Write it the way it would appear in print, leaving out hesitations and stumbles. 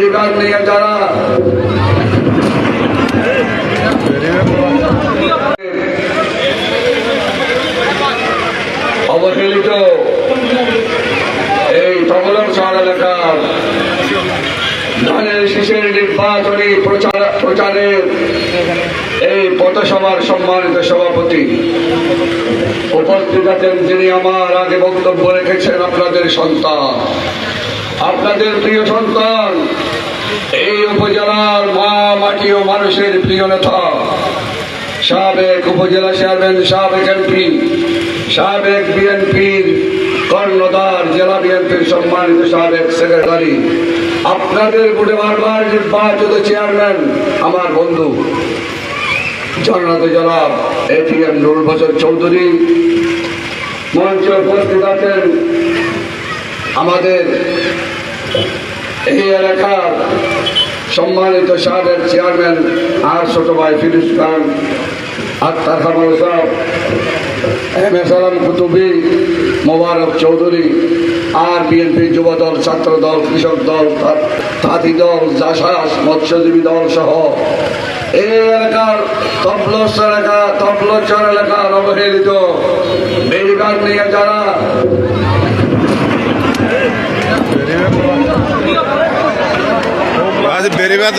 বেড়িবাঁধ নিয়ে যারা অবহেলিত এই তগলর শহর এলাকার ধানের শীষের নির্বাচনী প্রচারের এই পথসভার সম্মানিত সভাপতি উপস্থিত আছেন, যিনি আমার আগে বক্তব্য রেখেছেন, আপনাদের সন্তান, আপনাদের প্রিয় সন্তান, এই উপজেলার মা মাটি ও মানুষের প্রিয় নেতা, সাবেক উপজেলা চেয়ারম্যান, সাবেক এমপি, সাবেক বিএনপির কর্ণধার, জেলা বিএনপির সম্মানিত সাবেক সেক্রেটারি, আপনাদের ভোটে বারবার নির্বাচিত চেয়ারম্যান, আমার বন্ধু জননেতা জনাব এটিএম নুরুল বশর চৌধুরী, মঞ্চে উপস্থিত আছেন আমাদের এই এলাকার সম্মানিত সাবেক চেয়ারম্যান আর ছোট ভাই ফিরোজ খান, আক্তার কামাল সাহেব, এম এ সালাম কুতুবি, মোবারক চৌধুরী, আর বিএনপি যুব দল, ছাত্র দল, কৃষক দল, তাঁতি দল, জাসাস, মৎস্যজীবী দল সহ এই এলাকার তবলচর এলাকার অবহেলিত বেড়িবাঁধ নিয়ে যারা বেড়িবাঁধ